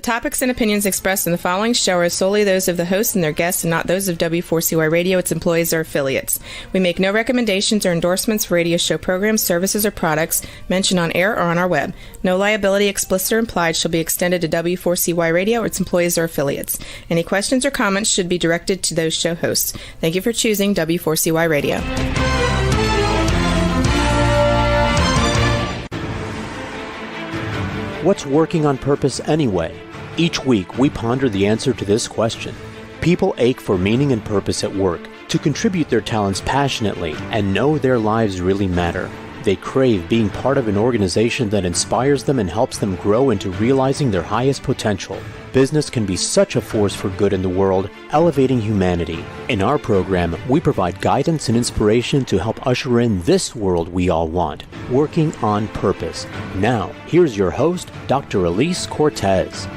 topics and opinions expressed in the following show are solely those of the host and their guests and not those of W4CY Radio, its employees, or affiliates. We make no recommendations or endorsements for radio show programs, services, or products mentioned on air or on our web. No liability, explicit or implied, shall be extended to W4CY Radio or its employees or affiliates. Any questions or comments should be directed to those show hosts. Thank you for choosing W4CY Radio. What's working on purpose anyway? Each week, we ponder the answer to this question. People ache for meaning and purpose at work, to contribute their talents passionately and know their lives really matter. They crave being part of an organization that inspires them and helps them grow into realizing their highest potential. Business can be such a force for good in the world, elevating humanity. In our program, we provide guidance and inspiration to help usher in this world we all want, working on purpose. Now, here's your host, Dr. Elise Cortez.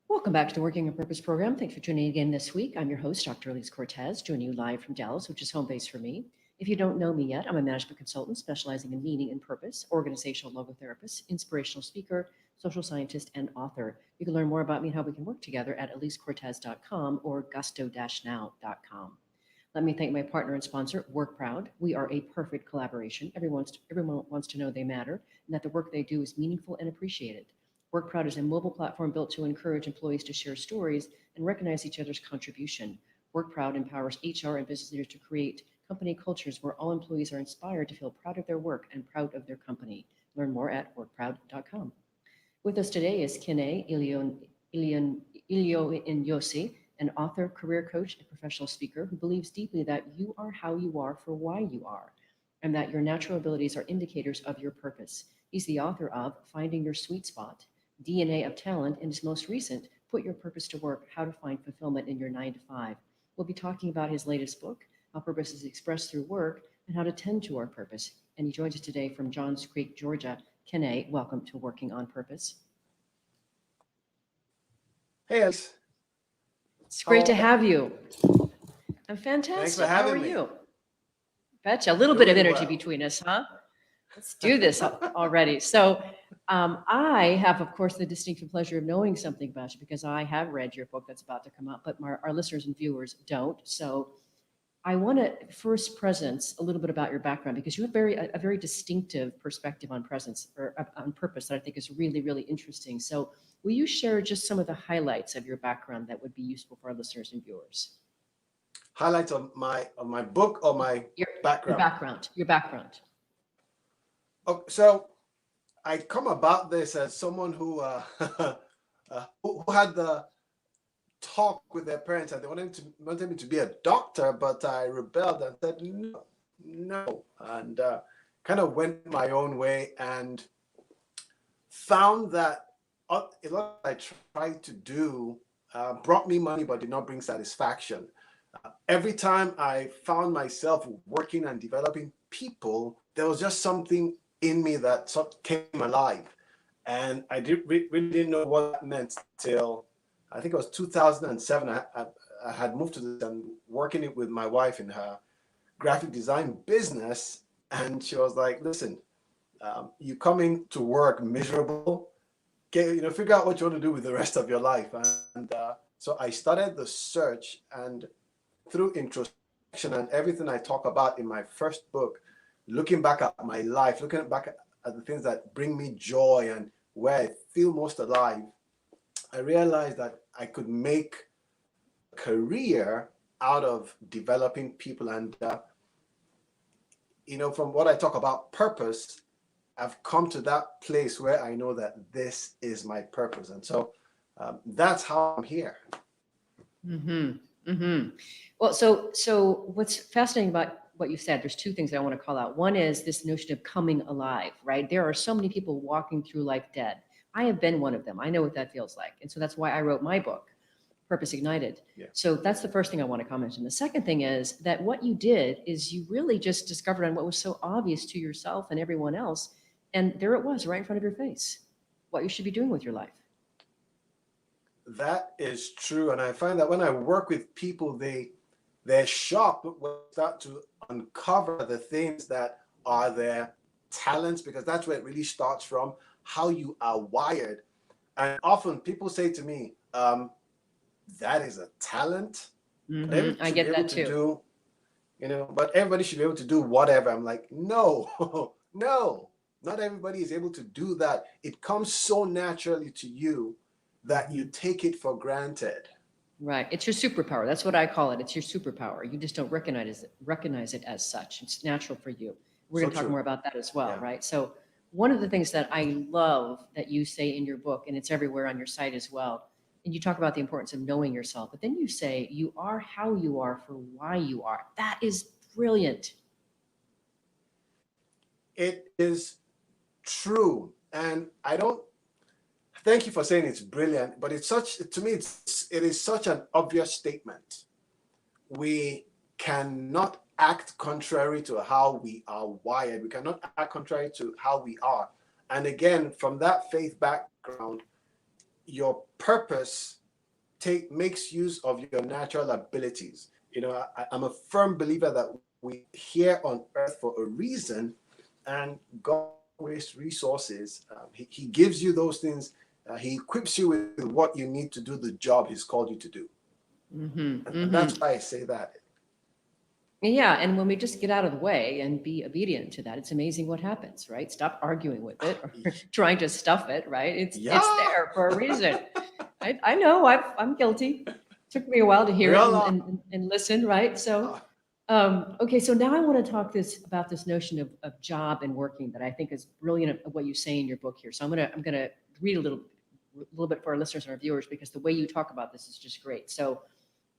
Welcome back to the Working on Purpose program. Thanks for tuning in again this week. I'm your host, Dr. Elise Cortez, joining you live from Dallas, which is home base for me. If you don't know me yet, I'm a management consultant specializing in meaning and purpose, organizational logotherapist, inspirational speaker, social scientist, and author. You can learn more about me and how we can work together at elisecortez.com or gusto-now.com. Let me thank my partner and sponsor, WorkProud. We are a perfect collaboration. Everyone wants to know they matter and that the work they do is meaningful and appreciated. WorkProud is a mobile platform built to encourage employees to share stories and recognize each other's contribution. WorkProud empowers HR and business leaders to create company cultures where all employees are inspired to feel proud of their work and proud of their company. Learn more at workproud.com. With us today is Kene Iloenyosi, an author, career coach, and professional speaker who believes deeply that you are how you are for why you are, and that your natural abilities are indicators of your purpose. He's the author of Finding Your Sweet Spot, DNA of Talent, and his most recent, Put Your Purpose to Work, How to Find Fulfillment in Your 9 to 5. We'll be talking about his latest book, How Purpose is Expressed Through Work, and how to tend to our purpose. And he joins us today from Johns Creek, Georgia. Kene, welcome to Working on Purpose. Hey, Alice. It's great to have you. I'm fantastic. Thanks for having me. How are you? Betcha. A little bit of energy between us, huh? Let's do this already. So I have, of course, the distinctive pleasure of knowing something about you because I have read your book that's about to come out, but our listeners and viewers don't. So I want to first presence a little bit about your background because you have a very distinctive perspective on presence or on purpose that I think is really, really interesting. So will you share just some of the highlights of your background that would be useful for our listeners and viewers? Highlights of my book or my background? Your background. Oh, so I come about this as someone who who had the talk with their parents and they wanted me to be a doctor, but I rebelled and said no, and kind of went my own way and found that a lot I tried to do brought me money but did not bring satisfaction. Every time I found myself working and developing people, there was just something in me that sort of came alive, and I really didn't know what that meant till I think it was 2007. I had moved to this and working it with my wife in her graphic design business, and she was like, "Listen, you coming to work miserable? Figure out what you want to do with the rest of your life." And so I started the search, and through introspection and everything I talk about in my first book, looking back at my life, looking back at the things that bring me joy and where I feel most alive, I realized that I could make a career out of developing people. And, from what I talk about purpose, I've come to that place where I know that this is my purpose. And so that's how I'm here. Mm-hmm. Mm-hmm. Well, so what's fascinating about what you said, there's two things I want to call out. One is this notion of coming alive, right? There are so many people walking through life dead. I have been one of them. I know what that feels like. And so that's why I wrote my book, Purpose Ignited. Yeah. So that's the first thing I want to comment on. The second thing is that what you did is you really just discovered on what was so obvious to yourself and everyone else. And there it was right in front of your face, what you should be doing with your life. That is true. And I find that when I work with people, they they're shocked when we start to uncover the things that are their talents, because that's where it really starts from, how you are wired. And often people say to me, that is a talent. But everybody I should be get able that to too. do, but everybody should be able to do whatever. I'm like, no, no, not everybody is able to do that. It comes so naturally to you that you take it for granted. Right. It's your superpower. That's what I call it. It's your superpower. You just don't recognize it as such. It's natural for you. We're So going to talk true. more about that as well, Yeah. right? So one of the things that I love that you say in your book, and it's everywhere on your site as well, and you talk about the importance of knowing yourself, but then you say you are how you are for why you are. That is brilliant. It is true. And I don't thank you for saying it's brilliant, but it's such, to me, it is such an obvious statement. We cannot act contrary to how we are wired. We cannot act contrary to how we are. And again, from that faith background, your purpose makes use of your natural abilities. I'm a firm believer that we here on earth for a reason, and God wastes resources. He gives you those things. He equips you with what you need to do the job He's called you to do. And that's why I say that. Yeah, and when we just get out of the way and be obedient to that, it's amazing what happens, right? Stop arguing with it or trying to stuff it, right? It's there for a reason. I know I'm guilty. Took me a while to hear We it all are. and listen, right? So, okay, so now I want to talk about this notion of job and working that I think is brilliant of what you say in your book here. So I'm gonna read a little bit for our listeners and our viewers, because the way you talk about this is just great. So,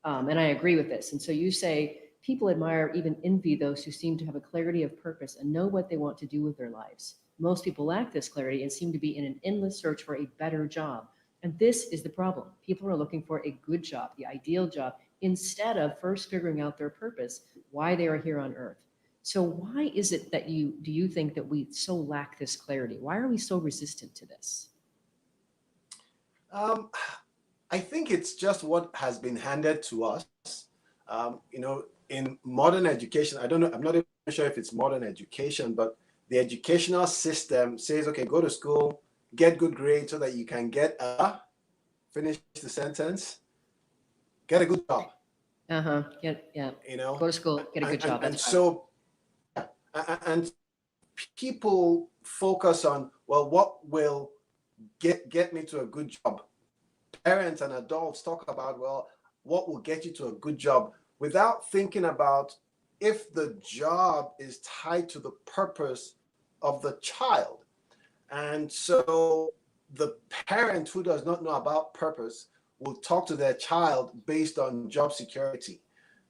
and I agree with this. And so you say, people admire, even envy those who seem to have a clarity of purpose and know what they want to do with their lives. Most people lack this clarity and seem to be in an endless search for a better job. And this is the problem. People are looking for a good job, the ideal job, instead of first figuring out their purpose, why they are here on earth. So why is it that do you think that we so lack this clarity? Why are we so resistant to this? I think it's just what has been handed to us. In modern education, I don't know, I'm not even sure if it's modern education, but the educational system says, okay, go to school, get good grades so that you can finish the sentence, get a good job. Yeah. Go to school, get a good job. And so, and people focus on, well, what will get me to a good job? Parents and adults talk about, well, what will get you to a good job, without thinking about if the job is tied to the purpose of the child. And so the parent who does not know about purpose will talk to their child based on job security.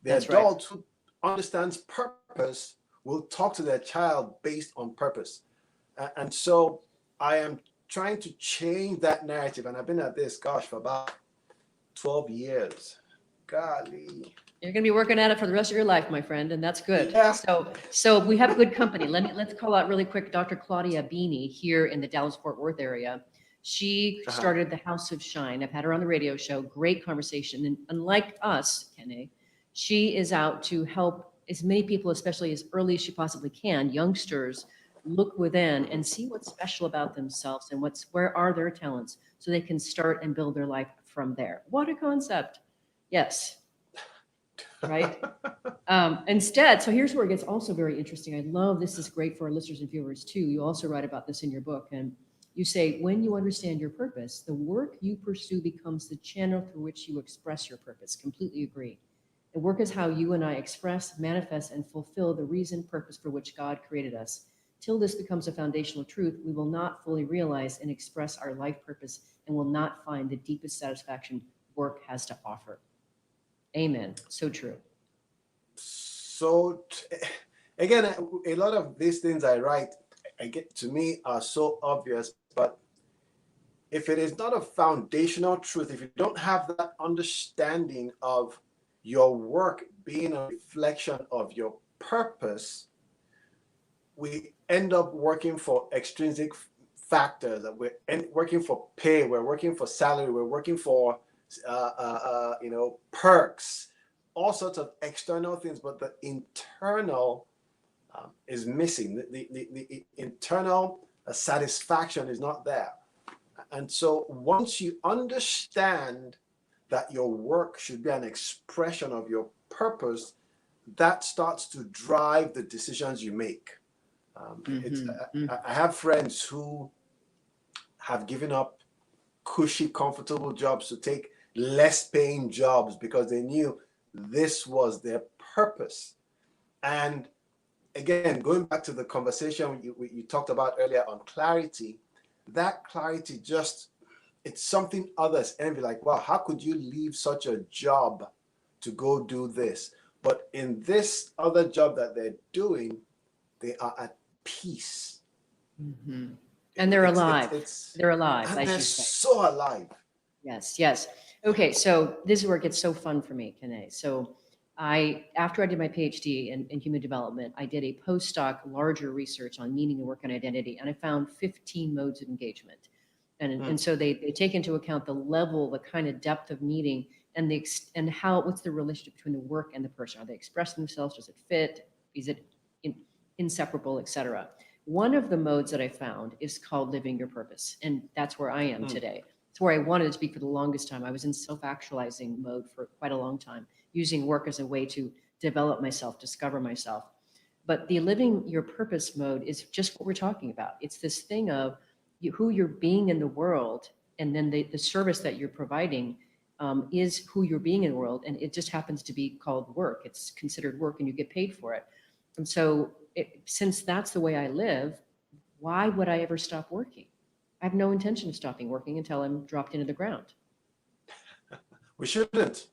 The adult who understands purpose will talk to their child based on purpose. And so I am trying to change that narrative. And I've been at this, for about 12 years. Golly. You're going to be working at it for the rest of your life, my friend, and that's good. Yeah. So we have good company. Let's call out really quick Dr. Claudia Beanie here in the Dallas-Fort Worth area. She started the House of Shine. I've had her on the radio show. Great conversation. And unlike us, Kene, she is out to help as many people, especially as early as she possibly can, youngsters, look within and see what's special about themselves and where are their talents, so they can start and build their life from there. What a concept. Yes. Right. Instead, so here's where it gets also very interesting. I love this. Is great for our listeners and viewers too. You also write about this in your book, and you say, when you understand your purpose, the work you pursue becomes the channel through which you express your purpose. Completely agree. The work is how you and I express, manifest, and fulfill the reason, purpose for which God created us. Till this becomes a foundational truth, we will not fully realize and express our life purpose, and will not find the deepest satisfaction work has to offer. Amen. So true. So again, a lot of these things I write, to me, are so obvious, but if it is not a foundational truth, if you don't have that understanding of your work being a reflection of your purpose, we end up working for extrinsic factors. We're working for pay, we're working for salary, we're working for perks, all sorts of external things, but the internal is missing. The internal satisfaction is not there. And so once you understand that your work should be an expression of your purpose, that starts to drive the decisions you make. I have friends who have given up cushy, comfortable jobs to take less paying jobs because they knew this was their purpose. And again, going back to the conversation you talked about earlier on clarity, that clarity just, it's something others envy. Like, wow, how could you leave such a job to go do this? But in this other job that they're doing, they are at peace. Mm-hmm. And they're alive. They're alive, and as they're you say. so alive. Yes, yes. Okay, so this is where it gets so fun for me, Kene. So after I did my PhD in human development, I did a postdoc, larger research on meaning and work and identity, and I found 15 modes of engagement. And so they take into account the level, the kind of depth of meaning, and what's the relationship between the work and the person? Are they expressing themselves? Does it fit? Is it inseparable, etc.? One of the modes that I found is called living your purpose, and that's where I am today. It's where I wanted to be for the longest time. I was in self-actualizing mode for quite a long time, using work as a way to develop myself, discover myself. But the living your purpose mode is just what we're talking about. It's this thing of who you're being in the world, and then the service that you're providing is who you're being in the world, and it just happens to be called work. It's considered work, and you get paid for it. And so since that's the way I live, why would I ever stop working? I have no intention of stopping working until I'm dropped into the ground. We shouldn't.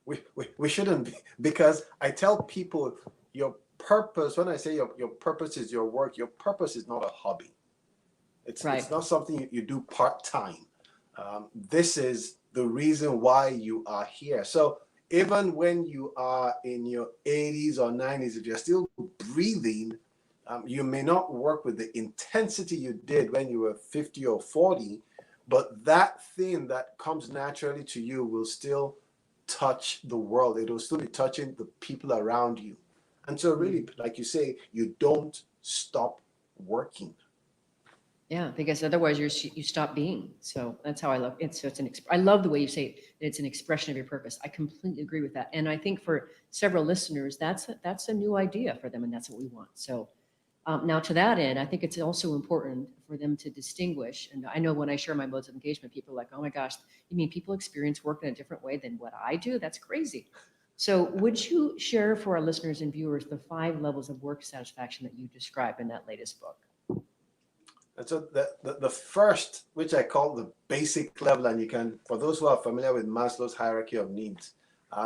We shouldn't, because I tell people your purpose, when I say your purpose is your work, your purpose is not a hobby. It's not something you do part-time. This is the reason why you are here. So even when you are in your 80s or 90s, if you're still breathing, you may not work with the intensity you did when you were 50 or 40, but that thing that comes naturally to you will still touch the world. It will still be touching the people around you. And so really, like you say, you don't stop working. Yeah, because otherwise you stop being. So that's how I love it. So I love the way you say it's an expression of your purpose. I completely agree with that. And I think for several listeners, that's a new idea for them, and that's what we want. So now to that end, I think it's also important for them to distinguish. And I know when I share my modes of engagement, people are like, oh my gosh, you mean people experience work in a different way than what I do? That's crazy. So would you share for our listeners and viewers the 5 levels of work satisfaction that you describe in that latest book? And so the first, which I call the basic level, and you can, for those who are familiar with Maslow's hierarchy of needs,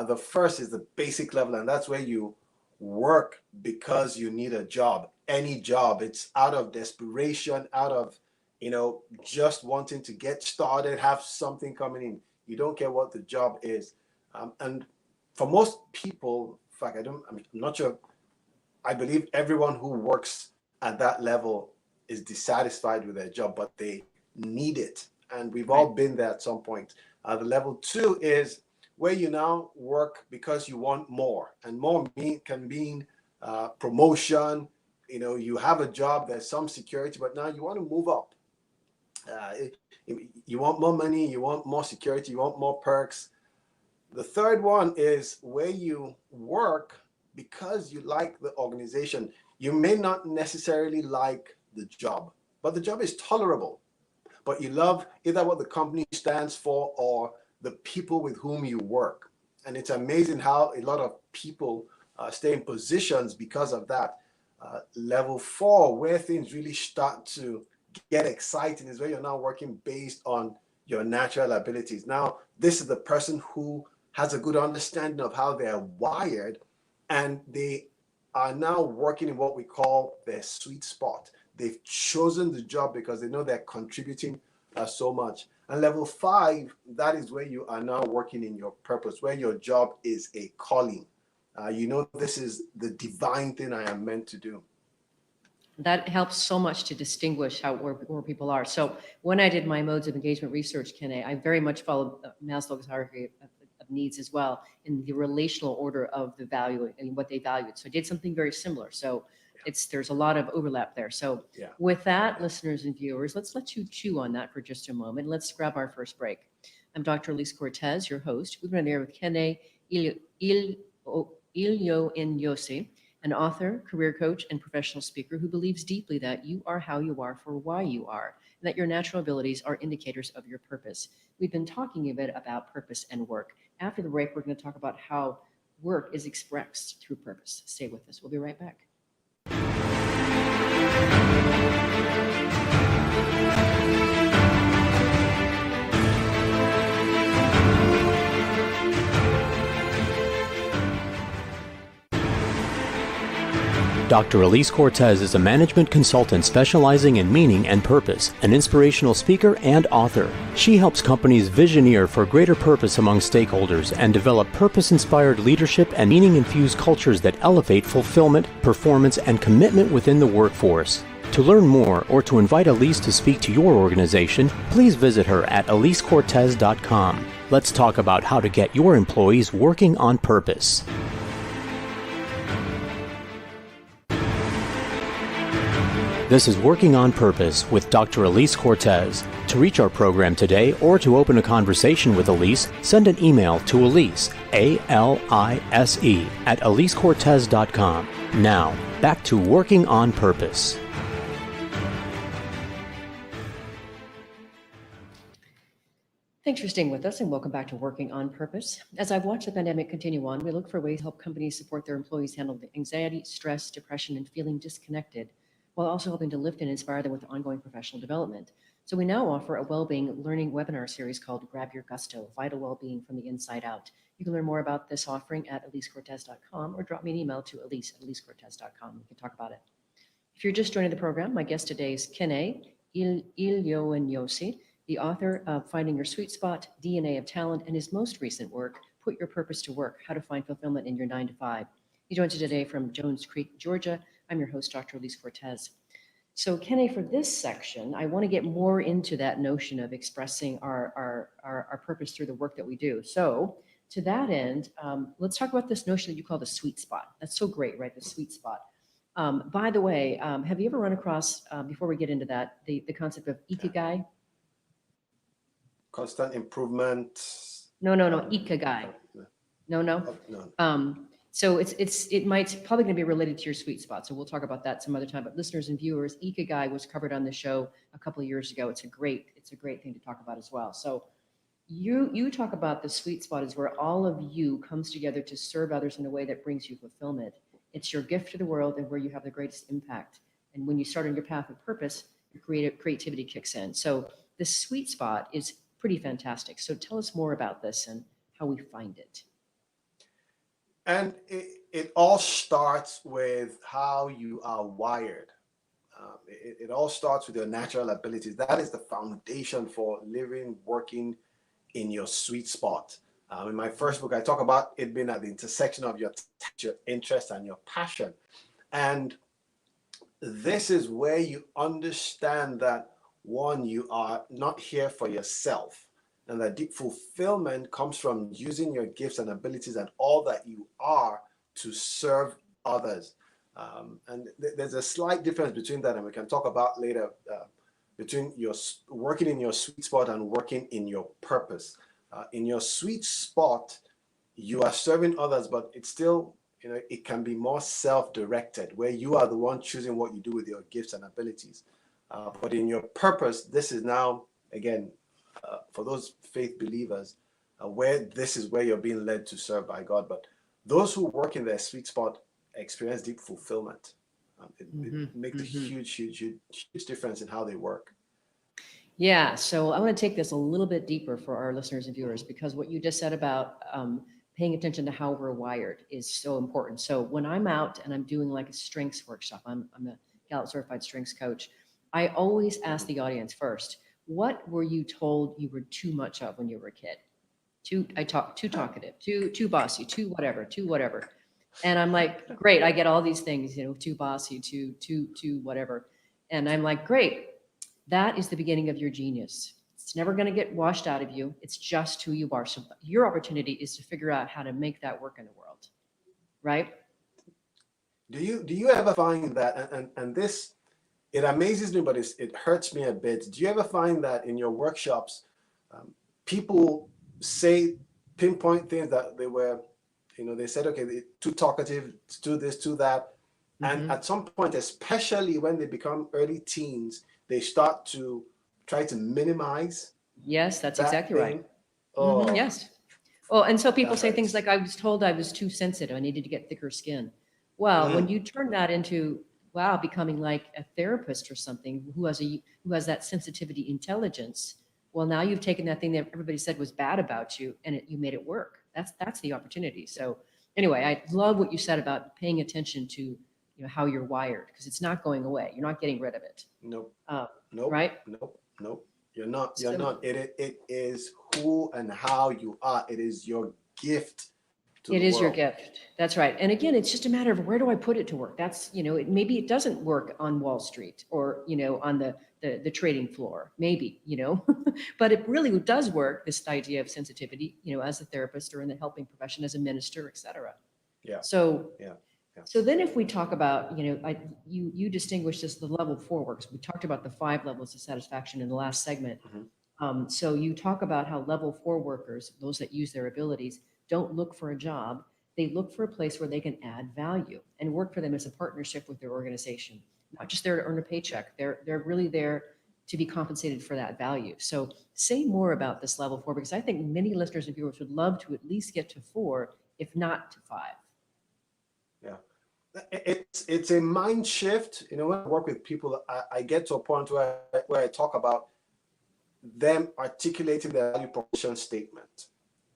the first is the basic level, and that's where you work because you need a job, any job. It's out of desperation, out of, just wanting to get started, have something coming in. You don't care what the job is. And for most people, in fact, I'm not sure, I believe everyone who works at that level is dissatisfied with their job, but they need it. And we've all been there at some point. The level 2 is where you now work because you want more. And more can mean promotion. You have a job, there's some security, but now you want to move up. You want more money, you want more security, you want more perks. The third one is where you work because you like the organization. You may not necessarily like the job, but the job is tolerable. But you love either what the company stands for or the people with whom you work. And it's amazing how a lot of people stay in positions because of that. Level 4, where things really start to get exciting, is where you're now working based on your natural abilities. Now, this is the person who has a good understanding of how they're wired, and they are now working in what we call their sweet spot. They've chosen the job because they know they're contributing so much. And level 5, that is where you are now working in your purpose, where your job is a calling. This is the divine thing I am meant to do. That helps so much to distinguish where people are. So when I did my modes of engagement research, Kene, I very much followed Maslow's hierarchy of needs as well in the relational order of the value and what they valued. So I did something very similar. So there's a lot of overlap there. So with that, listeners and viewers, let's let you chew on that for just a moment. Let's grab our first break. I'm Dr. Elise Cortez, your host. We've been there with Kene Iloenyosi, an author, career coach, and professional speaker who believes deeply that you are how you are for why you are, and that your natural abilities are indicators of your purpose. We've been talking a bit about purpose and work. After the break, we're going to talk about how work is expressed through purpose. Stay with us. We'll be right back. Dr. Elise Cortez is a management consultant specializing in meaning and purpose, an inspirational speaker and author. She helps companies visioneer for greater purpose among stakeholders and develop purpose-inspired leadership and meaning-infused cultures that elevate fulfillment, performance, and commitment within the workforce. To learn more or to invite Elise to speak to your organization, please visit her at elisecortez.com. Let's talk about how to get your employees working on purpose. This is Working on Purpose with Dr. Elise Cortez. To reach our program today or to open a conversation with Elise, send an email to Elise, A-L-I-S-E, at elisecortez.com. Now, back to Working on Purpose. Thanks for staying with us and welcome back to Working on Purpose. As I've watched the pandemic continue on, we look for ways to help companies support their employees handle the anxiety, stress, depression, and feeling disconnected, while also helping to lift and inspire them with ongoing professional development. So we now offer a well-being learning webinar series called Grab Your Gusto, Vital Wellbeing from the Inside Out. You can learn more about this offering at elisecortez.com or drop me an email to elise@elisecortez.com. We can talk about it. If you're just joining the program, my guest today is Kene Iloenyosi, the author of Finding Your Sweet Spot, DNA of Talent, and his most recent work, Put Your Purpose to Work, How to Find Fulfillment in Your 9-to-5. He joins you today from Jones Creek, Georgia. I'm your host, Dr. Elise Cortez. So Kene, for this section, I want to get more into that notion of expressing our purpose through the work that we do. So to that end, let's talk about this notion that you call the sweet spot. That's so great, right? The sweet spot. By the way, have you ever run across, before we get into that, the concept of ikigai? Constant improvement. No, ikigai. No. So it might probably going to be related to your sweet spot. So we'll talk about that some other time. But listeners and viewers, ikigai was covered on the show a couple of years ago. It's a great thing to talk about as well. So you talk about the sweet spot is where all of you comes together to serve others in a way that brings you fulfillment. It's your gift to the world and where you have the greatest impact. And when you start on your path of purpose, your creativity kicks in. So the sweet spot is pretty fantastic. So tell us more about this and how we find it. And it all starts with how you are wired. It all starts with your natural abilities. That is the foundation for living, working in your sweet spot. In my first book, I talk about it being at the intersection of your interest and your passion. And this is where you understand that, one, you are not here for yourself. And that deep fulfillment comes from using your gifts and abilities and all that you are to serve others. And there's a slight difference between that, and we can talk about later, between your working in your sweet spot and working in your purpose. In your sweet spot, you are serving others, but it's still, it can be more self-directed, where you are the one choosing what you do with your gifts and abilities. But in your purpose, this is now, again, for those faith believers, where this is where you're being led to serve by God. But those who work in their sweet spot experience deep fulfillment. It makes a huge difference in how they work. Yeah, so I want to take this a little bit deeper for our listeners and viewers, because what you just said about paying attention to how we're wired is so important. So when I'm out and I'm doing like a strengths workshop, I'm a Gallup certified strengths coach, I always ask the audience first, what were you told you were too much of when you were a kid? Too talkative, too bossy, too whatever. And I'm like, great, I get all these things, too bossy, too whatever. And I'm like, great, that is the beginning of your genius. It's never going to get washed out of you. It's just who you are. So your opportunity is to figure out how to make that work in the world, right? Do you ever find that, and this, it amazes me, but it hurts me a bit. Do you ever find that in your workshops, people say, pinpoint things that they were, they said, okay, they're too talkative, do this, do that. And Mm-hmm. at some point, especially when they become early teens, they start to try to minimize Yes, that's that exactly right. thing. Oh, Yes. Well, and so people that say things hurts. like, I was told I was too sensitive. I needed to get thicker skin. Well, when Mm, you turn that into, wow, becoming like a therapist or something who has that sensitivity intelligence, well, now you've taken that thing that everybody said was bad about you and you made it work. That's the opportunity. So anyway, I love what you said about paying attention to, how you're wired, because it's not going away. You're not getting rid of it. nope, Uh, nope, right? nope, nope. You're not. You're So not. It is who and how you are. It is your gift to it the is your world. gift. That's right. And again, it's just a matter of where do I put it to work? That's, maybe it doesn't work on Wall Street or, on the trading floor, maybe, but it really does work, this idea of sensitivity, as a therapist or in the helping profession, as a minister, et cetera. Yeah, So, yeah, yeah. so then if we talk about, you distinguish this, the level 4 works. We talked about the 5 levels of satisfaction in the last segment. Mhm. So you talk about how level 4 workers, those that use their abilities, don't look for a job. They look for a place where they can add value and work for them as a partnership with their organization, not just there to earn a paycheck. They're really there to be compensated for that value. So say more about this level 4, because I think many listeners and viewers would love to at least get to 4, if not to 5. Yeah. It's a mind shift. When I work with people, I get to a point where I talk about them articulating their value proposition statement.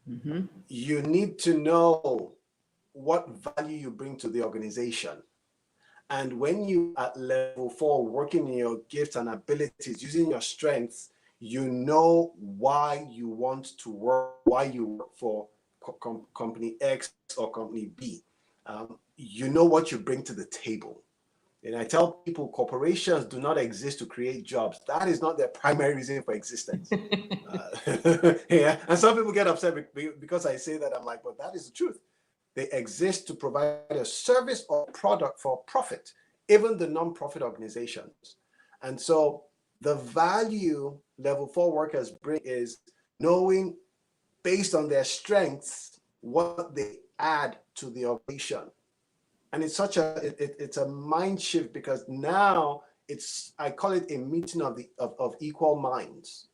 Mm-hmm. You need to know what value you bring to the organization. And when you at level 4, working in your gifts and abilities, using your strengths, you know why you want to work, why you work for company X or company B. You know what you bring to the table. And I tell people corporations do not exist to create jobs. That is not their primary reason for existence. Yeah, and some people get upset because I say that. I'm like, but that is the truth. They exist to provide a service or product for profit, even the non-profit organizations. And so the value level 4 workers bring is knowing, based on their strengths, what they add to the organization. And it's it's a mind shift, because now I call it a meeting of equal minds.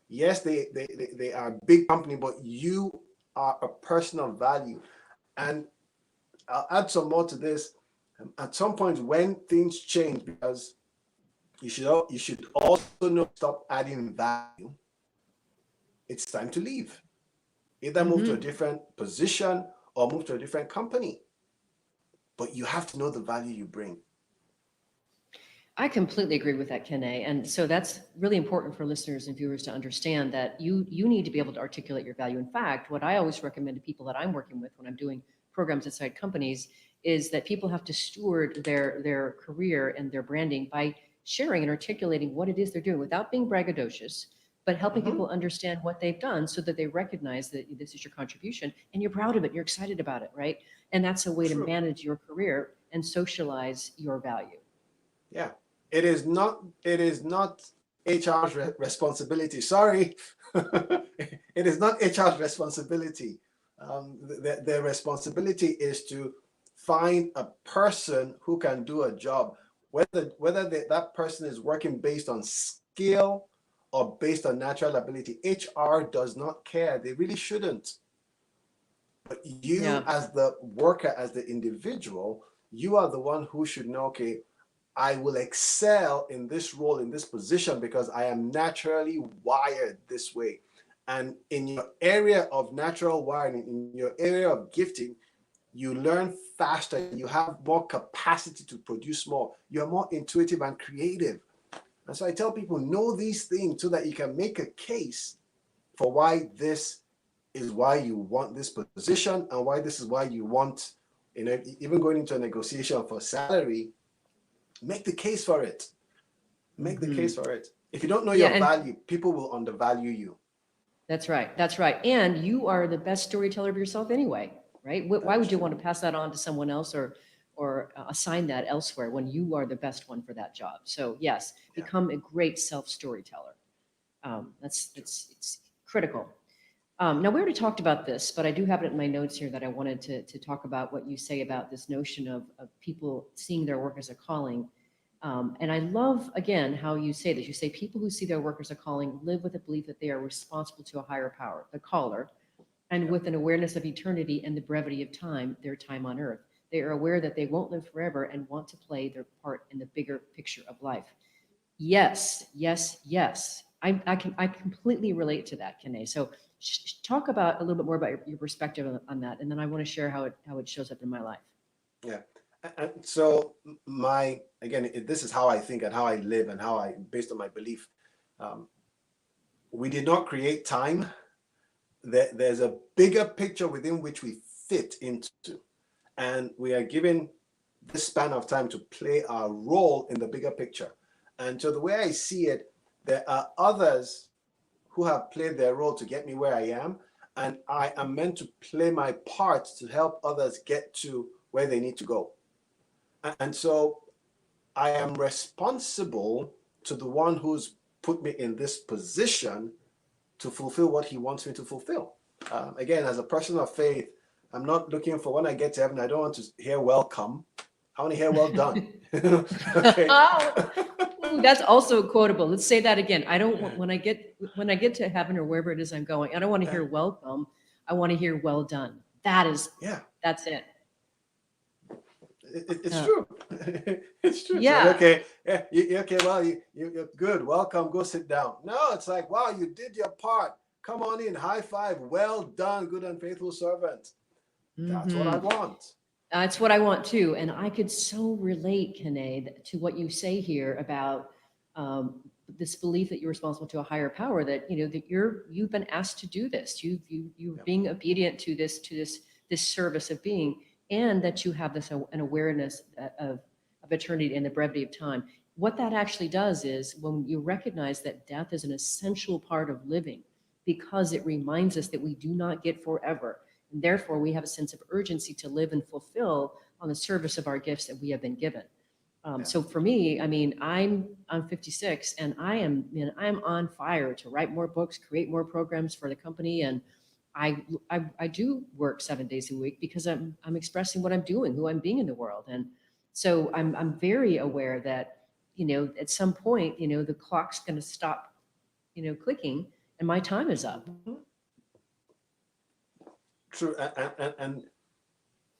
Yes, they are a big company, but you are a person of value. And I'll add some more to this. At some point, when things change, because you should also know, stop adding value, it's time to leave. Either move to a Mm-hmm. different position or move to a different company. But you have to know the value you bring. I completely agree with that, Kene. And so that's really important for listeners and viewers to understand that you need to be able to articulate your value. In fact, what I always recommend to people that I'm working with when I'm doing programs inside companies is that people have to steward their career and their branding by sharing and articulating what it is they're doing without being braggadocious, but helping Mm-hmm. people understand what they've done so that they recognize that this is your contribution and you're proud of it, you're excited about it, right? And that's a way to True. manage your career and socialize your value. Yeah. It is not HR's responsibility. Sorry. It is not HR's responsibility. Their responsibility is to find a person who can do a job, whether that person is working based on skill or based on natural ability. HR does not care. They really shouldn't. But you, Yeah. as the worker, as the individual, you are the one who should know, okay, I will excel in this role, in this position, because I am naturally wired this way. And in your area of natural wiring, in your area of gifting, you learn faster, you have more capacity to produce more, you're more intuitive and creative. And so I tell people, know these things so that you can make a case for why this is why you want this position, and why this is why you want, even going into a negotiation for salary, make the case for it. Make the Mm-hmm. case for it. If you don't know Yeah, your and value, people will undervalue you. that's right. That's right. And you are the best storyteller of yourself anyway, right? Why That is would you true. want to pass that on to someone else or assign that elsewhere when you are the best one for that job? So yes, Yeah. become a great self-storyteller. That's it's critical. Now we already talked about this, but I do have it in my notes here that I wanted to talk about what you say about this notion of people seeing their work as a calling. And I love, again, how you say this. You say people who see their work as a calling live with the belief that they are responsible to a higher power, the caller, and with an awareness of eternity and the brevity of time, their time on earth. They are aware that they won't live forever and want to play their part in the bigger picture of life. Yes, yes, yes. I completely relate to that, Kene. So talk about a little bit more about your perspective on that, and then I want to share how it shows up in my life. Yeah. And so this is how I think and how I live and how I, based on my belief. Um, we did not create time. There's a bigger picture within which we fit into, and we are given this span of time to play our role in the bigger picture. And so the way I see it, there are others who have played their role to get me where I am, and I am meant to play my part to help others get to where they need to go. And so I am responsible to the one who's put me in this position to fulfill what he wants me to fulfill. Again, as a person of faith, I'm not looking for, when I get to heaven, I don't want to hear welcome. I want to hear well done. Okay. Ooh, that's also quotable. Let's say that again. I don't want, when I get to heaven or wherever it is I'm going, I don't want to hear welcome. I want to hear well done. That's it. It's true. It's true. Yeah. So, okay. Yeah, okay. Well, you're good. Welcome. Go sit down. No, it's like, wow, you did your part. Come on in. High five. Well done, good and faithful servant. That's what I want. That's what I want too. And I could so relate, Kene, to what you say here about this belief that you're responsible to a higher power, that, that you've been asked to do this. You're being obedient to this service of being, and that you have an awareness of eternity and the brevity of time. What that actually does is, when you recognize that death is an essential part of living, because it reminds us that we do not get forever. And therefore, we have a sense of urgency to live and fulfill on the service of our gifts that we have been given. So for me, I mean, I'm 56, and I'm on fire to write more books, create more programs for the company, and I do work 7 days a week because I'm expressing what I'm doing, who I'm being in the world, and so I'm very aware that at some point the clock's going to stop clicking, and my time is up. True. And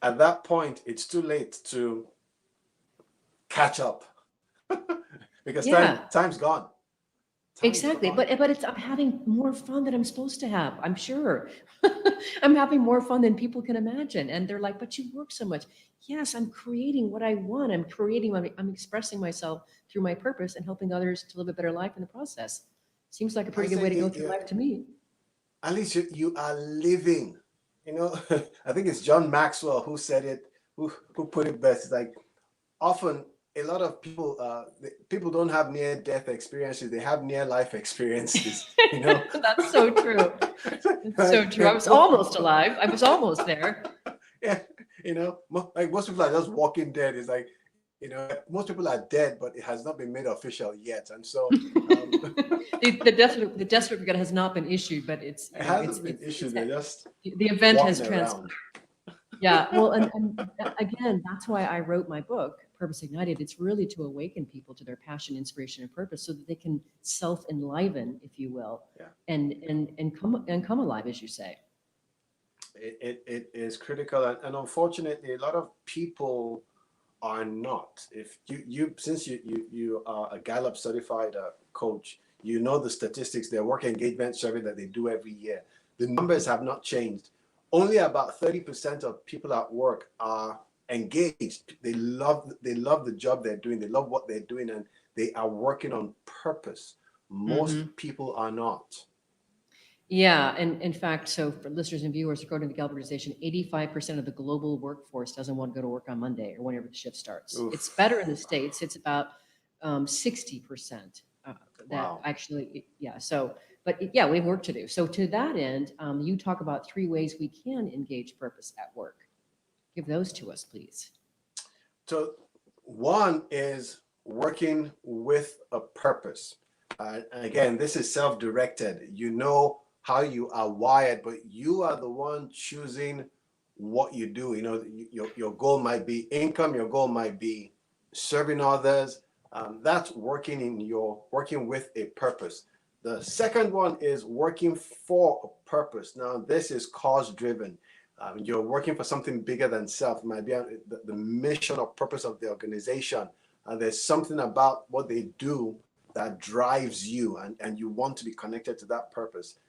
at that point, it's too late to catch up because time's gone. Exactly. But I'm having more fun than I'm supposed to have. I'm sure. I'm having more fun than people can imagine. And they're like, but you work so much. Yes, I'm creating what I want. I'm expressing myself through my purpose and helping others to live a better life in the process. Seems like a pretty good way to go through life to me. At least you are living. I think it's John Maxwell who said it, who put it best. It's like, often a lot of people don't have near-death experiences; they have near-life experiences. That's so true. It's so true. I was almost alive. I was almost there. Yeah, like most people are just walking dead. It's like, most people are dead, but it has not been made official yet, and so the death certificate has not been issued, but it hasn't been issued. They're just the event has transferred. Yeah, well, and again, that's why I wrote my book, Purpose Ignited. It's really to awaken people to their passion, inspiration, and purpose, so that they can self-enliven, if you will, and come alive, as you say. It is critical, and unfortunately, a lot of people are not. If since you are a Gallup certified coach, the statistics, their work engagement survey that they do every year. The numbers have not changed. Only about 30% of people at work are engaged. They love the job they're doing. They love what they're doing, and they are working on purpose. Most people are not. Yeah, and in fact, so for listeners and viewers, according to the Gallup organization, 85% of the global workforce doesn't want to go to work on Monday or whenever the shift starts. Oof. It's better in the States. It's about 60%. that Wow. actually, yeah. So, but yeah, we have work to do. So to that end, you talk about 3 ways we can engage purpose at work. Give those to us, please. So one is working with a purpose. And again, this is self-directed. You know how you are wired, but you are the one choosing what you do. You know, your goal might be income. Your goal might be serving others. That's working with a purpose. The second one is working for a purpose. Now, this is cause-driven. You're working for something bigger than self. It might be the mission or purpose of the organization. There's something about what they do that drives you, and you want to be connected to that purpose.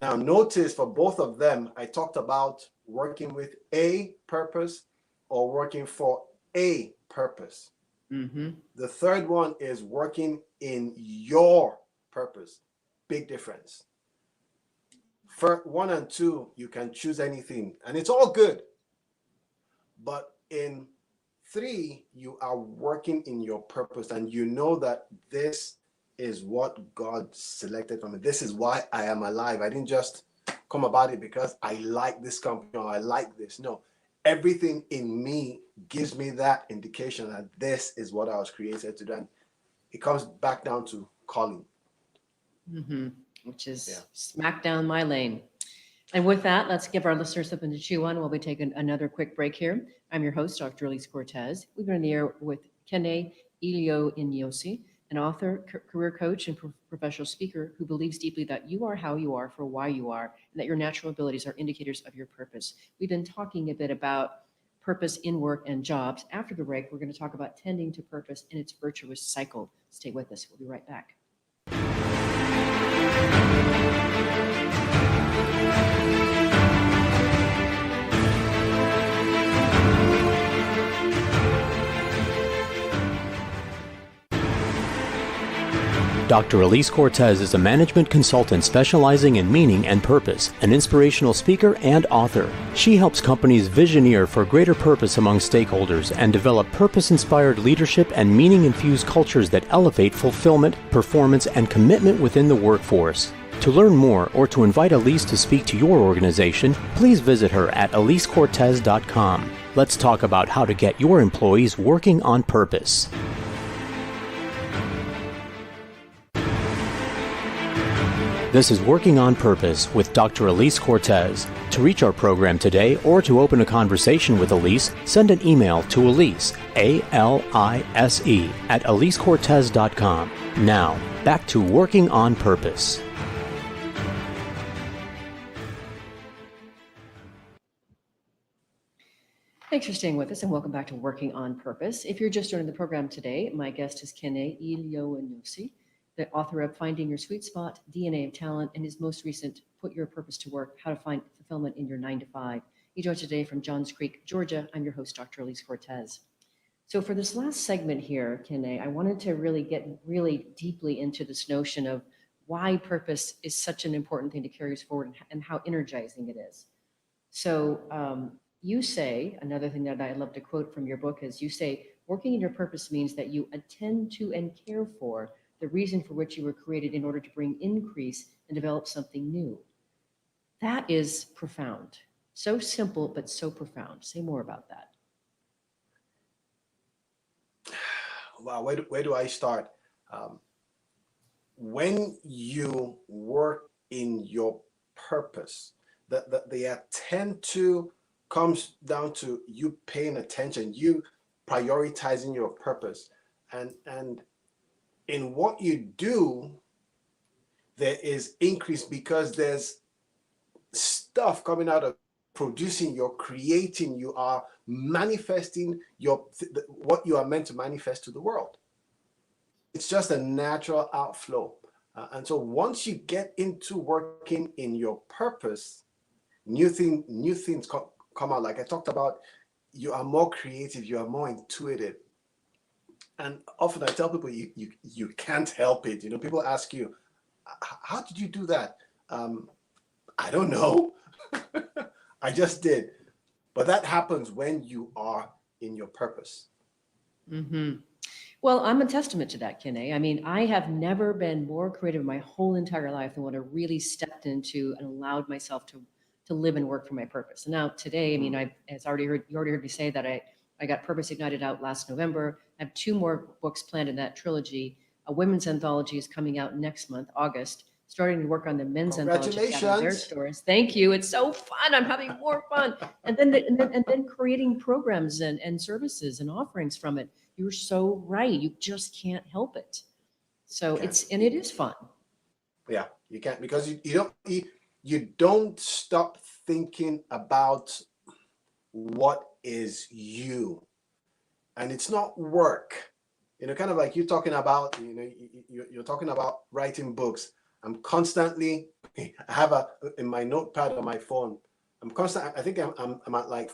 Now, notice for both of them, I talked about working with a purpose or working for a purpose. Mm-hmm. The third one is working in your purpose. Big difference. For 1 and 2, you can choose anything, and it's all good. But in 3, you are working in your purpose, and you know that this is what God selected for me. This is why I am alive. I didn't just come about it because I like this company or I like this. No, everything in me gives me that indication that this is what I was created to do. And it comes back down to calling. Mm-hmm. Which is Yeah. smack down my lane. And with that, let's give our listeners something to chew on while we take another quick break here. I'm your host, Dr. Elise Cortez. We've been on the air with Kene Iloenyosi, an author, career coach, and professional speaker who believes deeply that you are how you are for why you are, and that your natural abilities are indicators of your purpose. We've been talking a bit about purpose in work and jobs. After the break, we're going to talk about tending to purpose in its virtuous cycle. Stay with us. We'll be right back. Dr. Elise Cortez is a management consultant specializing in meaning and purpose, an inspirational speaker and author. She helps companies visioneer for greater purpose among stakeholders and develop purpose-inspired leadership and meaning-infused cultures that elevate fulfillment, performance, and commitment within the workforce. To learn more or to invite Elise to speak to your organization, please visit her at elisecortez.com. Let's talk about how to get your employees working on purpose. This is Working on Purpose with Dr. Elise Cortez. To reach our program today or to open a conversation with Elise, send an email to Elise, A-L-I-S-E, at elisecortez.com. Now, back to Working on Purpose. Thanks for staying with us and welcome back to Working on Purpose. If you're just joining the program today, my guest is Kene Iloenyosi, the author of Finding Your Sweet Spot, DNA of Talent, and his most recent Put Your Purpose to Work, How to Find Fulfillment in Your 9 to 5. He joins today from Johns Creek, Georgia. I'm your host, Dr. Elise Cortez. So for this last segment here, Kene, I wanted to really get really deeply into this notion of why purpose is such an important thing to carry us forward and how energizing it is. So you say, another thing that I love to quote from your book is you say, working in your purpose means that you attend to and care for the reason for which you were created in order to bring increase and develop something new. That is profound. So simple, but so profound. Say more about that. Wow, where do I start? When you work in your purpose, the attend to comes down to you paying attention, you prioritizing your purpose. And in what you do, there is increase because there's stuff coming out of producing, you're creating, you are manifesting what you are meant to manifest to the world. It's just a natural outflow. And so once you get into working in your purpose, new things come out. Like I talked about, you are more creative, you are more intuitive. And often I tell people you can't help it. You know, people ask you, how did you do that? I don't know. I just did. But that happens when you are in your purpose. Mm-hmm. Well, I'm a testament to that, Kene. I mean, I have never been more creative in my whole entire life than when I really stepped into and allowed myself to live and work for my purpose. And now today, I mean, as already heard, you already heard me say that I got Purpose Ignited out last November. I have two more books planned in that trilogy. A women's anthology is coming out next month, August. Starting to work on the men's anthology, gathering their Congratulations. stories. Thank you. It's so fun. I'm having more fun. And then creating programs and services and offerings from it. You're so right. You just can't help it. So Can't. it is fun. Yeah, you can't, because you don't stop thinking about what is you, and it's not work. Kind of like you're talking about. You're talking about writing books. I'm constantly. I have in my notepad on my phone. I'm constant. I think I'm at like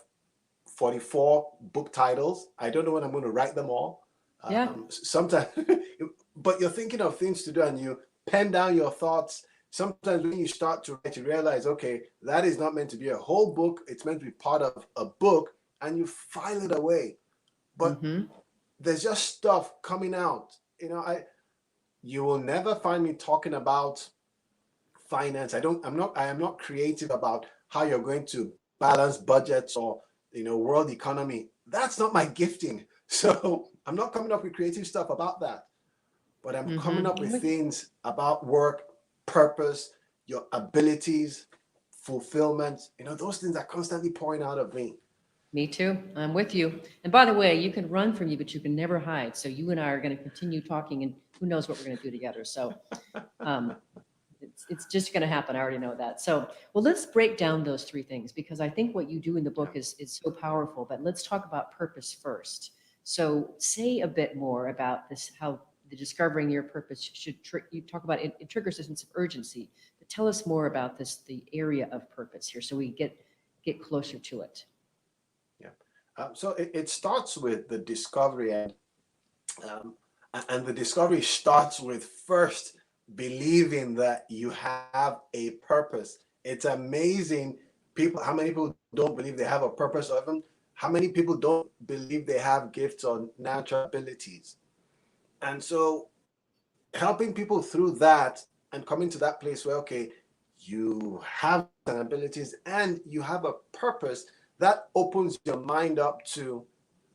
44 book titles. I don't know when I'm going to write them all. Yeah. Sometimes, but you're thinking of things to do, and you pen down your thoughts. Sometimes when you start to write, you realize, okay, that is not meant to be a whole book. It's meant to be part of a book, and you file it away. But there's just stuff coming out. You will never find me talking about finance. I am not creative about how you're going to balance budgets or world economy. That's not my gifting. So I'm not coming up with creative stuff about that. But I'm coming up with things about work, purpose, your abilities, fulfillment. Those things are constantly pouring out of me. Me too. I'm with you. And by the way, you can run from me, but you can never hide. So you and I are going to continue talking, and who knows what we're going to do together. So it's just going to happen. I already know that. So, well, let's break down those three things, because I think what you do in the book is so powerful. But let's talk about purpose first. So say a bit more about this, how the discovering your purpose you talk about it triggers a sense of urgency. But tell us more about this, the area of purpose here, so we get closer to it. So it starts with the discovery, and the discovery starts with first believing that you have a purpose. It's amazing how many people don't believe they have a purpose, or even how many people don't believe they have gifts or natural abilities. And so helping people through that and coming to that place where, okay, you have abilities and you have a purpose, that opens your mind up to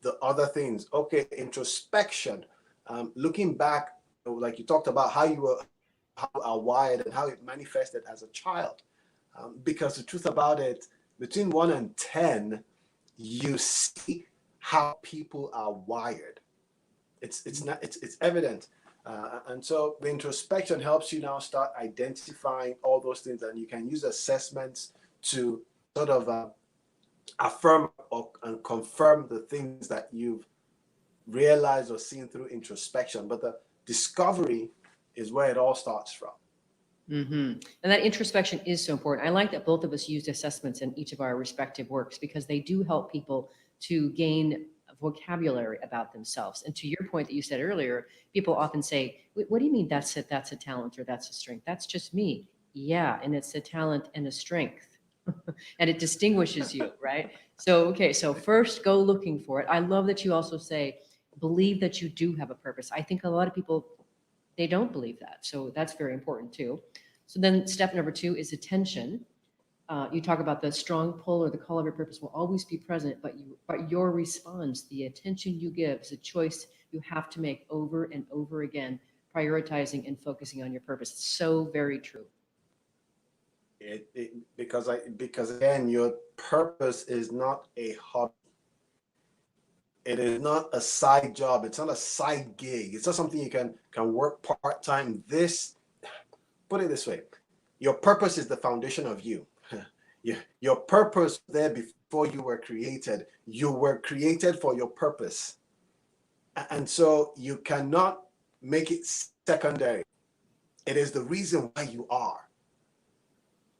the other things. Okay, introspection, looking back, like you talked about how you are wired and how it manifested as a child. Because the truth about it, between 1 and 10, you see how people are wired. It's evident. And so the introspection helps you now start identifying all those things, and you can use assessments to sort of affirm and confirm the things that you've realized or seen through introspection. But the discovery is where it all starts from. And that introspection is so important. I like that both of us used assessments in each of our respective works, because they do help people to gain vocabulary about themselves. And to your point that you said earlier, people often say, what do you mean that's a talent or that's a strength? That's just me. Yeah, and it's a talent and a strength. And it distinguishes you, right? So, okay, so first go looking for it. I love that you also say, believe that you do have a purpose. I think a lot of people, they don't believe that. So that's very important too. So then step number 2 is attention. You talk about the strong pull or the call of your purpose will always be present, but your response, the attention you give, is a choice you have to make over and over again, prioritizing and focusing on your purpose. It's so very true. Because again, your purpose is not a hobby. It is not a side job. It's not a side gig. It's not something you can work part-time. Put it this way, your purpose is the foundation of you. Your purpose there before you were created. You were created for your purpose. And so you cannot make it secondary. It is the reason why you are.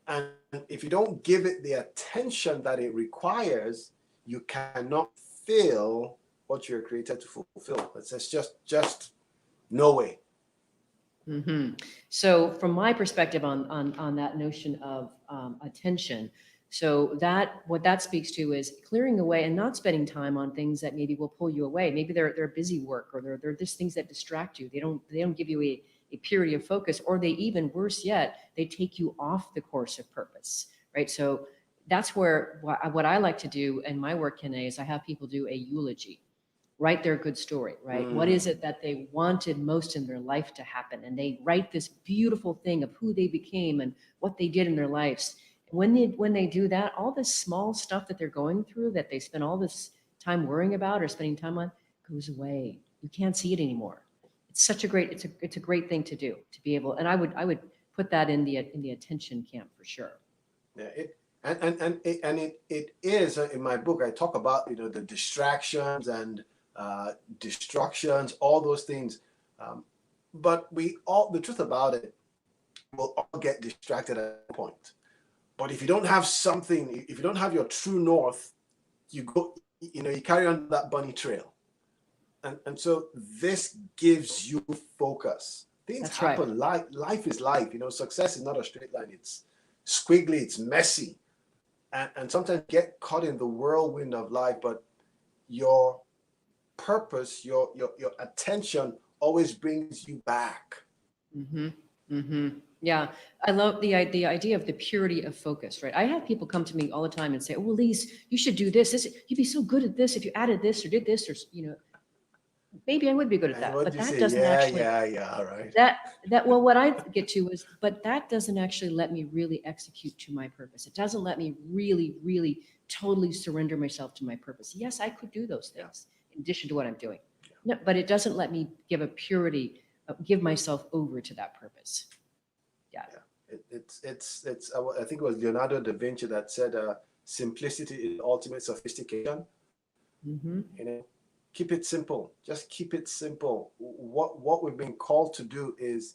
And if you don't give it the attention that it requires, you cannot fulfill what you're created to fulfill. It's just no way. So from my perspective on that notion of attention, So what that speaks to is clearing away and not spending time on things that maybe will pull you away. Maybe they're busy work, or they're just things that distract you. They don't give you a purity of focus, or they, even worse yet, they take you off the course of purpose, right? So that's where what I like to do in my work, Kene, is I have people do a eulogy, write their good story, right? What is it that they wanted most in their life to happen? And they write this beautiful thing of who they became and what they did in their lives. When they do that, all this small stuff that they're going through, that they spend all this time worrying about or spending time on, goes away. You can't see it anymore. It's such a great, it's a great thing to do, to be able, and I would put that in the attention camp for sure. Yeah, it is in my book. I talk about the distractions and destructions, all those things. But the truth about it, we'll all get distracted at a point. But if you don't have something, if you don't have your true north, you carry on that bunny trail. And so this gives you focus. Things That's happen. right. Life is life. Success is not a straight line. It's squiggly, it's messy. And sometimes get caught in the whirlwind of life, but your purpose, your attention always brings you back. Mm-hmm. Mm-hmm. Yeah, I love the idea of the purity of focus, right? I have people come to me all the time and say, "Oh, well, Lise, you should do this. You'd be so good at this if you added this or did this, or maybe I would be good at that." But that doesn't actually. Yeah, right. Well, what I get to is, but that doesn't actually let me really execute to my purpose. It doesn't let me really, really, totally surrender myself to my purpose. Yes, I could do those things in addition to what I'm doing, no, but it doesn't let me give myself over to that purpose. Yeah. It's I think it was Leonardo da Vinci that said, simplicity is ultimate sophistication. Mm-hmm. Keep it simple. Just keep it simple. What we've been called to do is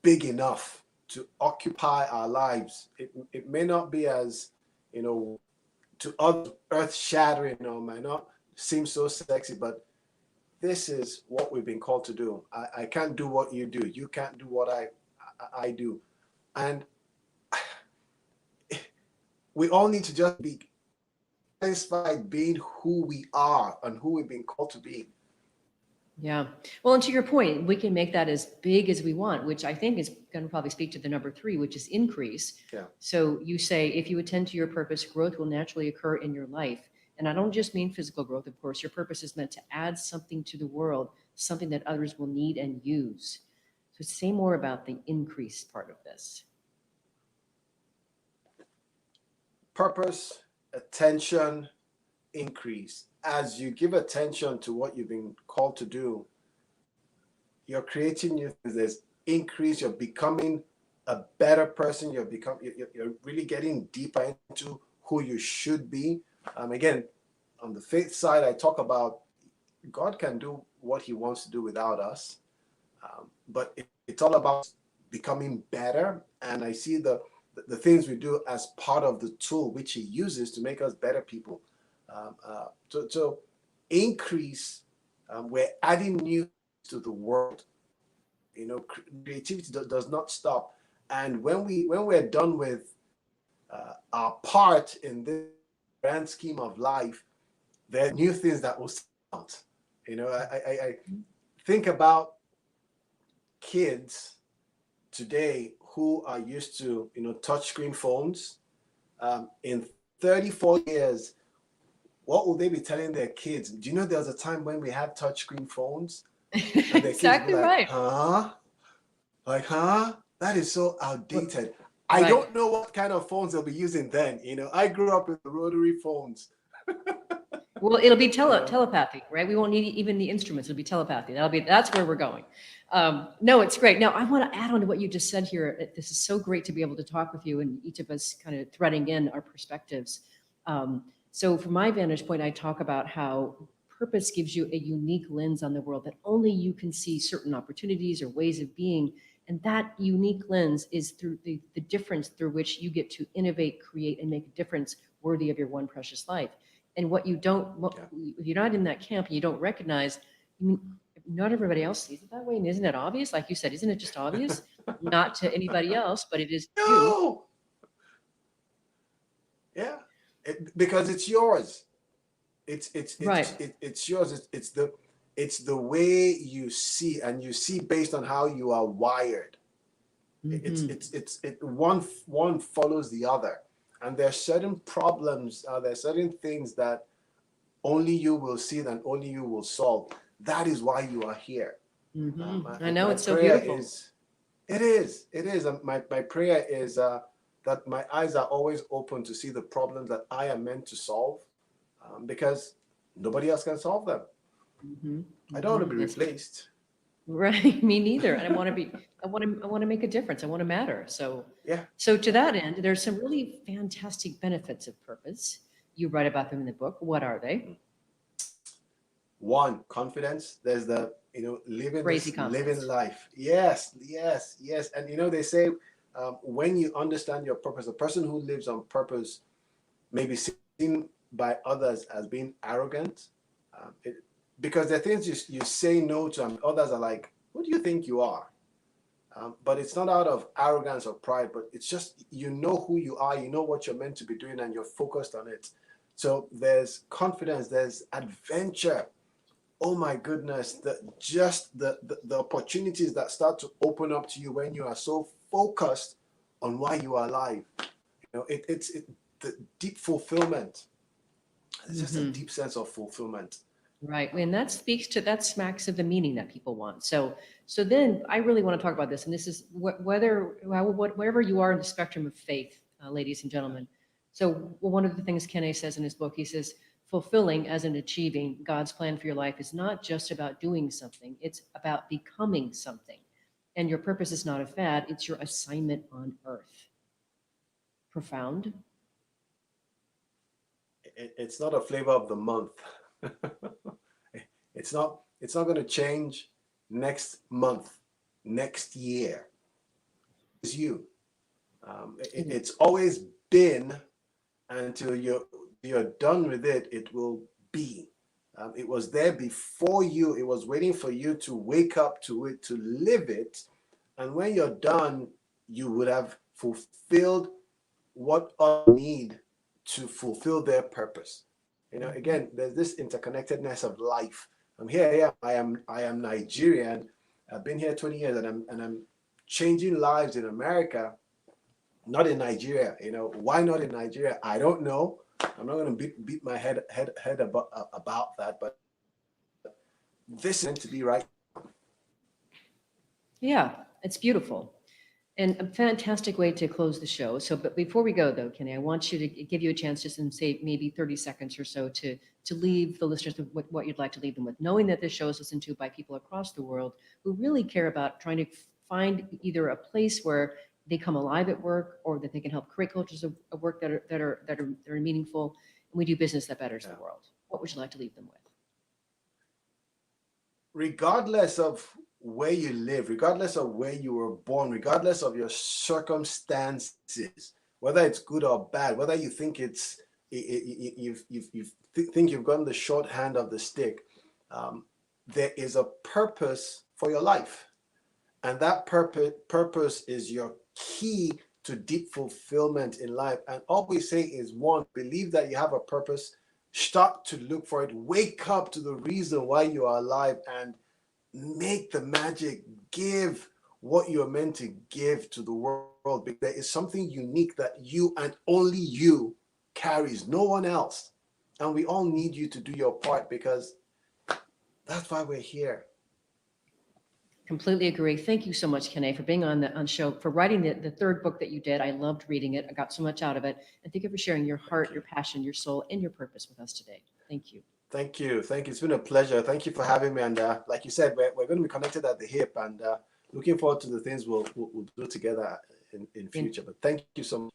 big enough to occupy our lives. It may not be as, to others, earth shattering, or might not seem so sexy, but this is what we've been called to do. I can't do what you do. You can't do what I do. And we all need to just be satisfied being who we are and who we've been called to be. Yeah. Well, and to your point, we can make that as big as we want, which I think is going to probably speak to the number 3, which is increase. Yeah. So you say, if you attend to your purpose, growth will naturally occur in your life. And I don't just mean physical growth, of course. Your purpose is meant to add something to the world, something that others will need and use. So say more about the increase part of this. Purpose, attention, increase. As you give attention to what you've been called to do, you're creating new things. There's increase. You're becoming a better person. You're really getting deeper into who you should be. Again, on the faith side, I talk about God can do what He wants to do without us, but it's all about becoming better. And I see the things we do as part of the tool which He uses to make us better people. To increase, we're adding new to the world. Creativity does not stop. And when we're done with our part in this grand scheme of life, there are new things that will start. I think about kids today who are used to touchscreen phones. In 34 years, what will they be telling their kids? Do you know there was a time when we had touchscreen phones? And their Exactly kids were like, right. huh? Like, huh? That is so outdated. Right. I don't know what kind of phones they'll be using then. I grew up with the rotary phones. Well, it'll be telepathy, right? We won't need even the instruments. It'll be telepathy. That's where we're going. No, it's great. Now, I want to add on to what you just said here. This is so great to be able to talk with you and each of us kind of threading in our perspectives. So from my vantage point, I talk about how purpose gives you a unique lens on the world that only you can see certain opportunities or ways of being. And that unique lens is through the difference through which you get to innovate, create, and make a difference worthy of your one precious life. And if you're not in that camp and you don't recognize, not everybody else sees it that way. And isn't it obvious? Like you said, isn't it just obvious? Not to anybody else, but it is to you. Because it's yours. Right. It's yours. It's the way you see, and you see based on how you are wired. Hmm. One follows the other, and there are certain problems. There are certain things that only you will see and only you will solve. That is why you are here. I know, My it's so prayer beautiful. is, it is. My prayer is that my eyes are always open to see the problems that I am meant to solve, because nobody else can solve them. I don't want to be That's replaced. right. Me neither. And I want to make a difference. I want to matter. Yeah. So to that end, there's some really fantastic benefits of purpose. You write about them in the book. What are they? One, confidence. There's the, living Crazy this living confidence. life. Yes, yes, yes. And they say, when you understand your purpose, a person who lives on purpose may be seen by others as being arrogant, it, because there are things you say no to, and others are like, who do you think you are? But it's not out of arrogance or pride, but it's just, you know who you are, you know what you're meant to be doing, and you're focused on it. So there's confidence, there's adventure. Oh my goodness, the opportunities that start to open up to you when you are so focused on why you are alive. It's the deep fulfillment. It's just a Hmm. deep sense of fulfillment. Right. And that smacks of the meaning that people want. So then I really want to talk about this. And this is wherever you are in the spectrum of faith, ladies and gentlemen. So one of the things Kene says in his book, he says, fulfilling as in achieving God's plan for your life is not just about doing something, it's about becoming something. And your purpose is not a fad, it's your assignment on earth. Profound. It's not a flavor of the month. It's not going to change next month, next year. It's you. It's always been, until you're done with it. It will be. It was there before you. It was waiting for you to wake up to it, to live it. And when you're done, you would have fulfilled what others need to fulfill their purpose. Mhm. Again, there's this interconnectedness of life. I'm here. Yeah, I am Nigerian. I've been here 20 years, and I'm changing lives in America, not in Nigeria. Why not in Nigeria? I don't know. I'm not going to beat my head about that, but this is meant to be right. Yeah, it's beautiful. And a fantastic way to close the show. So, but before we go, though, Kenny, I want you to give you a chance, just in say maybe 30 seconds or so, to leave the listeners with what you'd like to leave them with, knowing that this show is listened to by people across the world who really care about trying to find either a place where they come alive at work, or that they can help create cultures of work that are meaningful, and we do business that betters the Yeah. world. What would you like to leave them with? Regardless of where you live, regardless of where you were born, regardless of your circumstances, whether it's good or bad, whether you think you think you've gotten the short hand of the stick, there is a purpose for your life, and that purpose is your key to deep fulfillment in life. And all we say is, one, believe that you have a purpose, start to look for it, wake up to the reason why you are alive, and make the magic. Give what you're meant to give to the world, because there is something unique that you and only you carries, no one else. And we all need you to do your part, because that's why we're here. Completely agree. Thank you so much, Kene, for being on the show, for writing the third book that you did. I loved reading it. I got so much out of it. And thank you for sharing your Thank heart, you. your passion, your soul, and your purpose with us today. Thank you. Thank you. Thank you. It's been a pleasure. Thank you for having me. And like you said, we're going to be connected at the hip, and looking forward to the things we'll do together in And future. But thank you so much.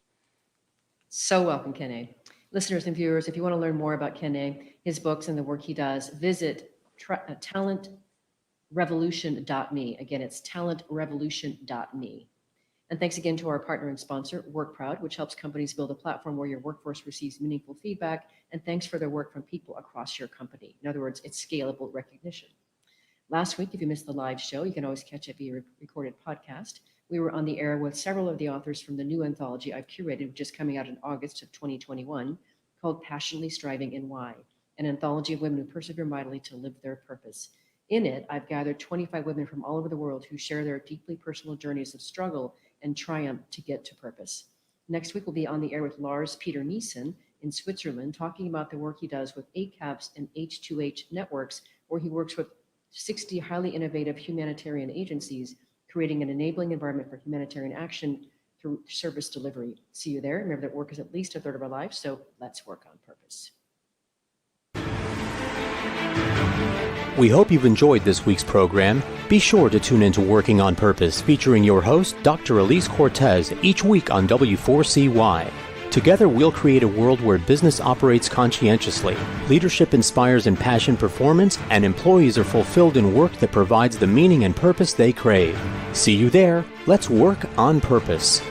so welcome, Kene. Listeners and viewers, if you want to learn more about Kene, his books, and the work he does, visit talentrevolution.me. Again, it's talentrevolution.me. And thanks again to our partner and sponsor, WorkProud, which helps companies build a platform where your workforce receives meaningful feedback. And thanks for their work from people across your company. In other words, it's scalable recognition. Last week, if you missed the live show, you can always catch it via recorded podcast. We were on the air with several of the authors from the new anthology I've curated, which is coming out in August of 2021. called Passionately Striving in Why, an anthology of women who persevere mightily to live their purpose. In it, I've gathered 25 women from all over the world who share their deeply personal journeys of struggle and triumph to get to purpose. Next week, we'll be on the air with Lars Peter Niesen in Switzerland, talking about the work he does with ACAPS and H2H networks, where he works with 60 highly innovative humanitarian agencies, creating an enabling environment for humanitarian action through service delivery. See you there. Remember that work is at least a third of our life, so let's work on purpose. We hope you've enjoyed this week's program. Be sure to tune in to Working on Purpose, featuring your host, Dr. Elise Cortez, each week on W4CY. Together, we'll create a world where business operates conscientiously, leadership inspires impassioned performance, and employees are fulfilled in work that provides the meaning and purpose they crave. See you there. Let's work on purpose.